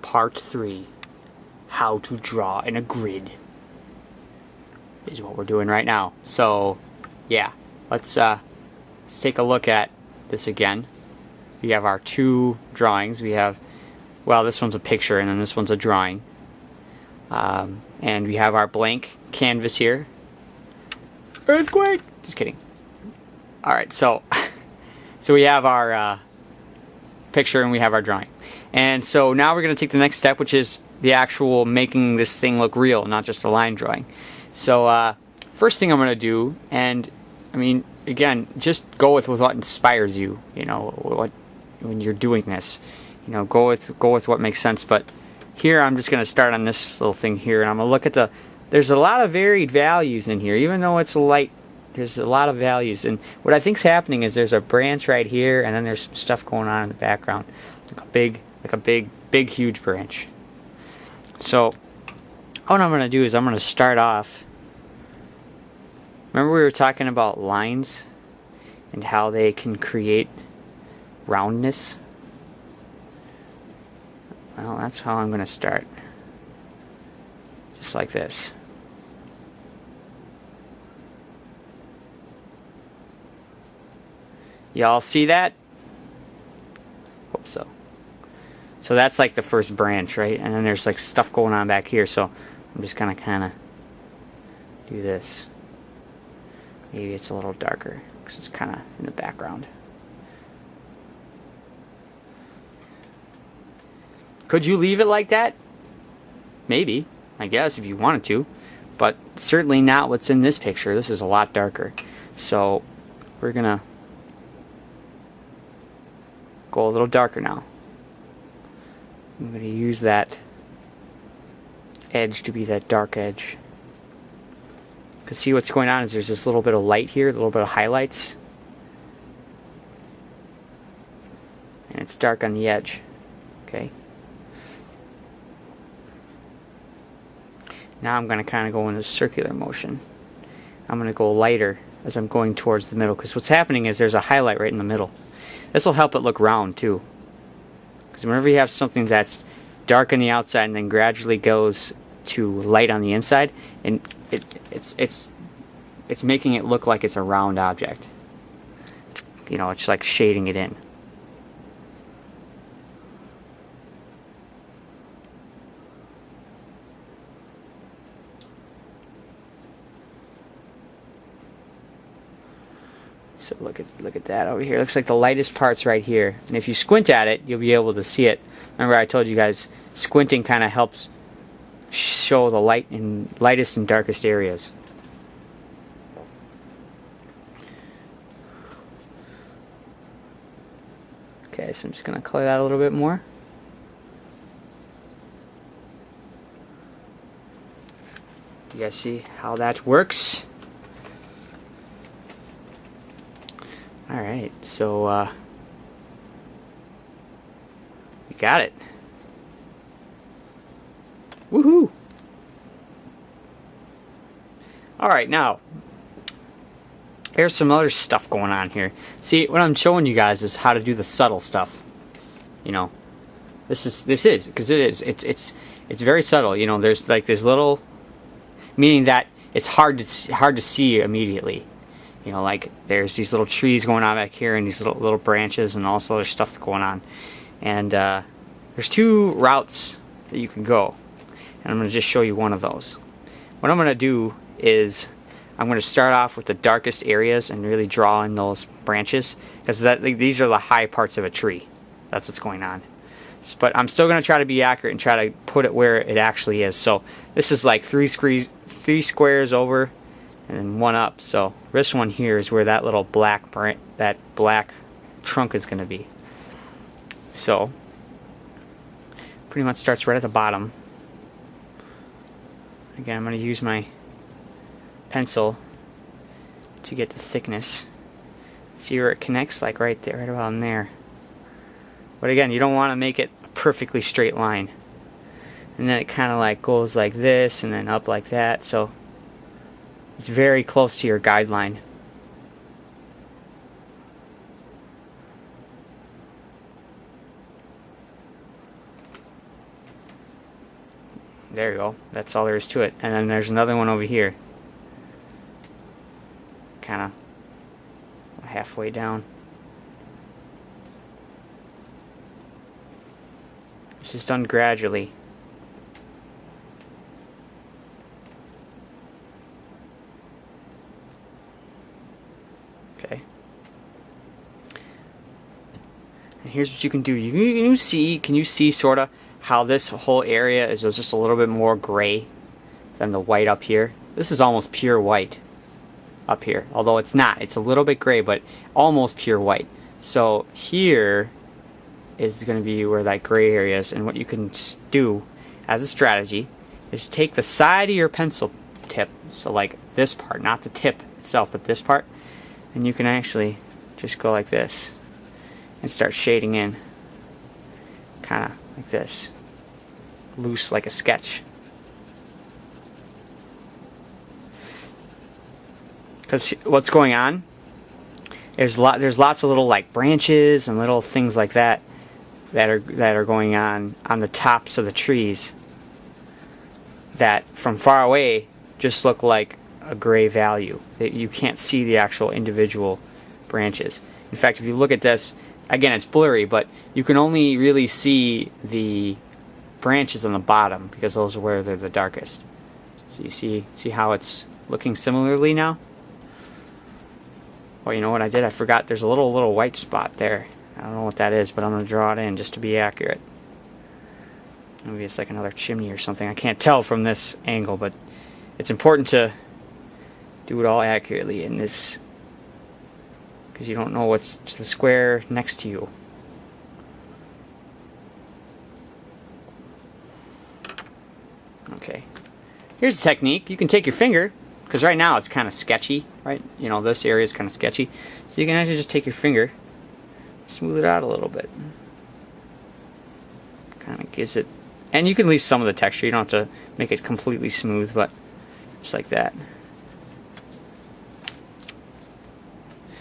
Part 3, how to draw in a grid, is what we're doing right now. So, yeah, let's take a look at this again. We have our two drawings. We have, well, this one's a picture and then this one's a drawing. And we have our blank canvas here. Earthquake! Just kidding. Alright, so we have our picture and we have our drawing. And so now we're going to take the next step, which is the actual making this thing look real, not just a line drawing. So first thing I'm going to do, and I mean, again, just go with what inspires you, you know, when you're doing this. You know, go with what makes sense. But here I'm just going to start on this little thing here, and I'm going to look at there's a lot of varied values in here. Even though it's light, there's a lot of values. And what I think's happening is there's a branch right here, and then there's some stuff going on in the background. Like a big, huge branch. So what I'm going to do is I'm going to start off. Remember we were talking about lines and how they can create roundness? Well, that's how I'm going to start. Just like this. Y'all see that? Hope so. So that's like the first branch, right? And then there's like stuff going on back here. So I'm just gonna kind of do this. Maybe it's a little darker because it's kind of in the background. Could you leave it like that? Maybe, I guess, if you wanted to. But certainly not what's in this picture. This is a lot darker. So we're gonna go a little darker now. I'm going to use that edge to be that dark edge. Because see what's going on is there's this little bit of light here, a little bit of highlights. And it's dark on the edge. Okay. Now I'm going to kind of go in a circular motion. I'm going to go lighter as I'm going towards the middle. Because what's happening is there's a highlight right in the middle. This will help it look round too. Because whenever you have something that's dark on the outside and then gradually goes to light on the inside, and it's making it look like it's a round object. You know, it's like shading it in. So look at that over here. It looks like the lightest part's right here. And if you squint at it, you'll be able to see it. Remember I told you guys, squinting kind of helps show the lightest and darkest areas. Okay, so I'm just going to color that a little bit more. You guys see how that works? Alright, so we got it. Woohoo! Alright, now there's some other stuff going on here. See, what I'm showing you guys is how to do the subtle stuff. You know, this is because it's very subtle. You know, there's like this little, meaning that it's hard to see immediately. You know, like there's these little trees going on back here and these little branches and all this other stuff going on. And there's two routes that you can go. And I'm going to just show you one of those. What I'm going to do is I'm going to start off with the darkest areas and really draw in those branches. Because these are the high parts of a tree. That's what's going on. But I'm still going to try to be accurate and try to put it where it actually is. So this is like three squares over and then one up. So this one here is where that little black trunk is going to be. So pretty much starts right at the bottom. Again, I'm going to use my pencil to get the thickness. See where it connects? Like right there, right about in there. But again, you don't want to make it a perfectly straight line. And then it kind of like goes like this and then up like that. So it's very close to your guideline. There you go. That's all there is to it. And then there's another one over here. Kind of halfway down. It's just done gradually. Okay. And here's what you can do. Can you see sort of how this whole area is just a little bit more gray than the white up here? This is almost pure white up here, although it's not. It's a little bit gray, but almost pure white. So here is going to be where that gray area is, and what you can do as a strategy is take the side of your pencil tip, so like this part, not the tip itself, but this part, and you can actually just go like this and start shading in, kind of like this, loose like a sketch. Because what's going on, there's lots of little like branches and little things like that are going on the tops of the trees that from far away just look like a gray value. You can't see the actual individual branches. In fact, if you look at this, again, it's blurry, but you can only really see the branches on the bottom because those are where they're the darkest. So you see how it's looking similarly now? Well, you know what I did? I forgot there's a little white spot there. I don't know what that is, but I'm going to draw it in just to be accurate. Maybe it's like another chimney or something. I can't tell from this angle, but it's important to do it all accurately in this, because you don't know what's the square next to you. Okay. Here's a technique. You can take your finger, because right now it's kind of sketchy, right? You know, this area is kind of sketchy. So you can actually just take your finger, smooth it out a little bit. Kind of gives it, and you can leave some of the texture. You don't have to make it completely smooth, but just like that.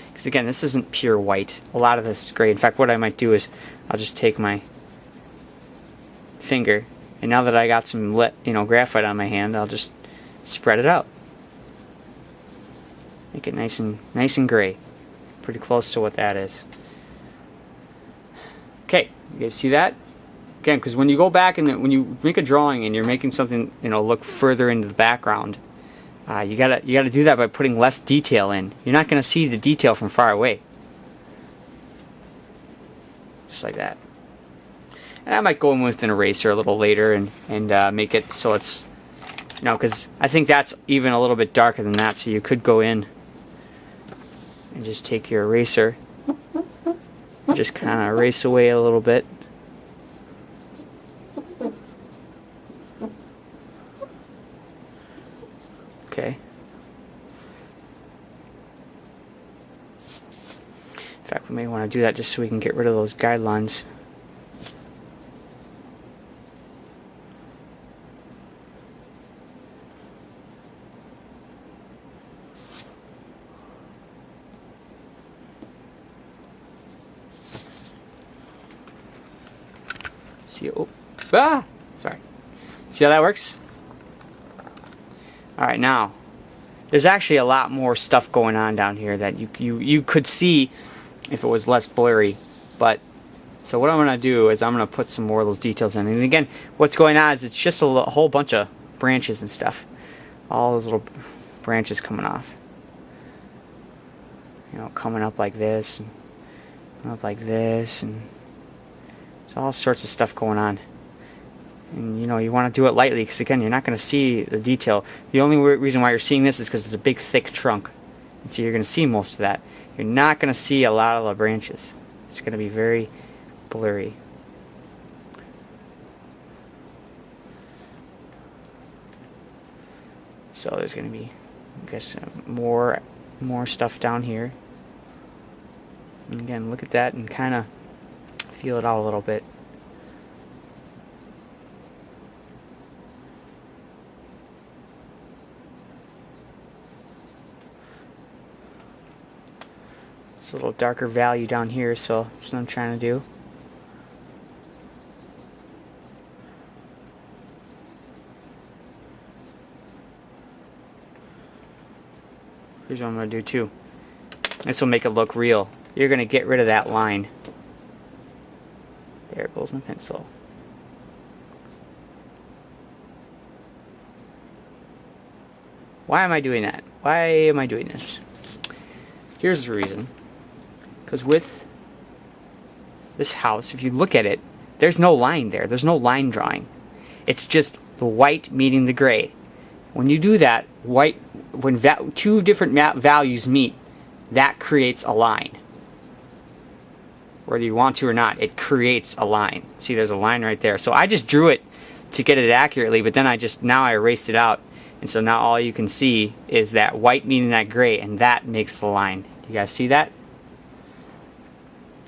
Because again, this isn't pure white. A lot of this is gray. In fact, what I might do is I'll just take my finger, and now that I got some graphite on my hand, I'll just spread it out. Make it nice and gray. Pretty close to what that is. Okay, you guys see that? Again, because when you go back and when you make a drawing and you're making something, look further into the background, you gotta do that by putting less detail in. You're not gonna see the detail from far away. Just like that. And I might go in with an eraser a little later and make it so it's, because I think that's even a little bit darker than that. So you could go in and just take your eraser, and just kind of erase away a little bit. Okay. In fact, we may want to do that just so we can get rid of those guidelines. Sorry. See how that works? Alright, now, there's actually a lot more stuff going on down here that you could see if it was less blurry. But, so what I'm going to do is I'm going to put some more of those details in. And again, what's going on is it's just a whole bunch of branches and stuff. All those little branches coming off. Coming up like this, and up like this, and there's all sorts of stuff going on. And you want to do it lightly, because again, you're not going to see the detail. The only reason why you're seeing this is because it's a big thick trunk, and so you're going to see most of that. You're not going to see a lot of the branches. It's going to be very blurry. So there's going to be, I guess, more stuff down here. And again, look at that and kind of feel it out a little bit. It's a little darker value down here, so that's what I'm trying to do. here's what I'm going to do too. This will make it look real. You're going to get rid of that line. There goes my pencil. Why am I doing that? Why am I doing this? Here's the reason. Because with this house, if you look at it, there's no line there. There's no line drawing. It's just the white meeting the gray. When you do that, white, when two different values meet, that creates a line. Whether you want to or not, it creates a line. See, there's a line right there. So I just drew it to get it accurately, but then now I erased it out. And so now all you can see is that white meeting that gray, and that makes the line. You guys see that?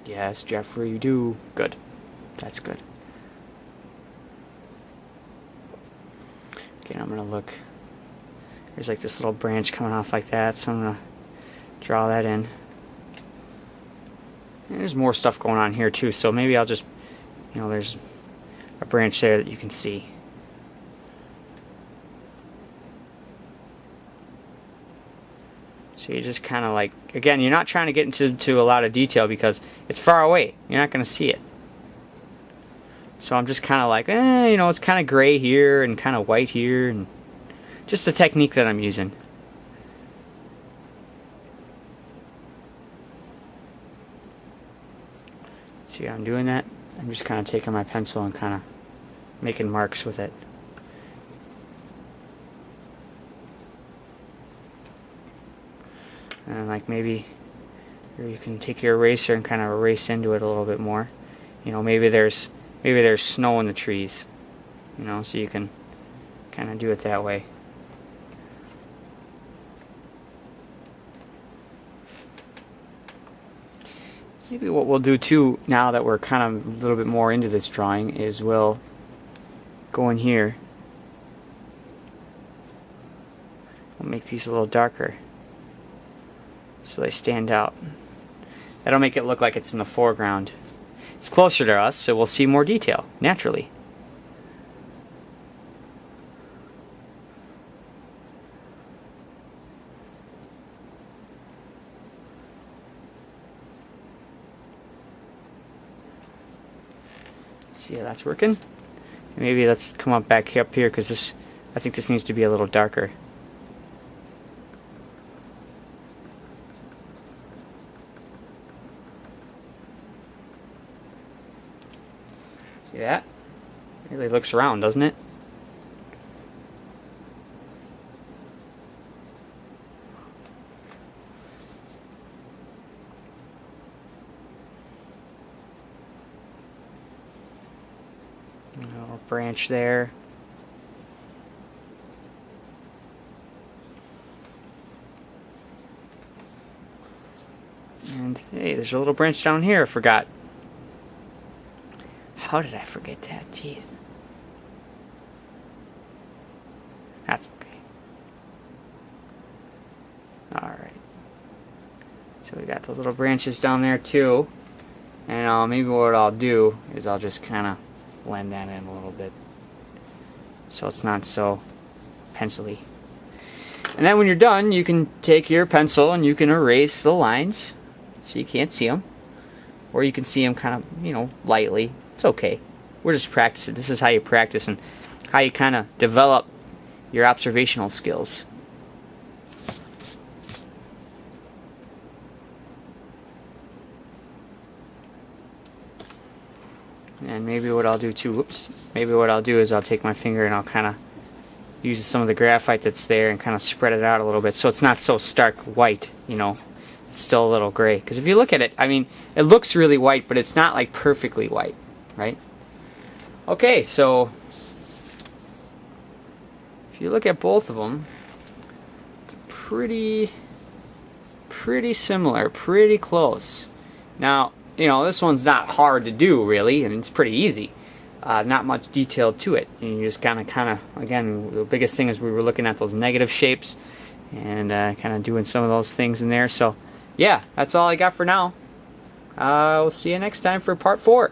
Yes, Jeffrey, you do. Good. That's good. Okay, I'm going to look. There's like this little branch coming off like that, so I'm going to draw that in. And there's more stuff going on here too, so maybe I'll just, there's a branch there that you can see. So you just kind of like, again, you're not trying to get into a lot of detail because it's far away. You're not going to see it. So I'm just kind of like, it's kind of gray here and kind of white here, and just the technique that I'm using. See how I'm doing that? I'm just kind of taking my pencil and kind of making marks with it. And like maybe you can take your eraser and kind of erase into it a little bit more. Maybe there's snow in the trees. So you can kind of do it that way. Maybe what we'll do too, now that we're kind of a little bit more into this drawing, is we'll go in here. We'll make these a little darker so they stand out. That'll make it look like it's in the foreground. It's closer to us, so we'll see more detail, naturally. See how that's working? Maybe let's come back up here, because I think this needs to be a little darker. See that? Really looks round, doesn't it? A little branch there. And hey, there's a little branch down here I forgot. How did I forget that? Jeez. That's okay. Alright. So we got those little branches down there too. And maybe what I'll do is I'll just kind of blend that in a little bit, so it's not so pencil-y. And then when you're done, you can take your pencil and you can erase the lines so you can't see them, or you can see them kind of, lightly. It's okay. We're just practicing. This is how you practice and how you kind of develop your observational skills. And maybe what I'll do too, maybe what I'll do is I'll take my finger and I'll kind of use some of the graphite that's there and kind of spread it out a little bit so it's not so stark white, It's still a little gray. Because if you look at it, it looks really white, but it's not like perfectly white, right? Okay, so if you look at both of them, it's pretty similar, pretty close. Now, this one's not hard to do, really. It's pretty easy. Not much detail to it. And you just kind of, again, the biggest thing is we were looking at those negative shapes and kind of doing some of those things in there. So, yeah, that's all I got for now. We'll see you next time for part 4.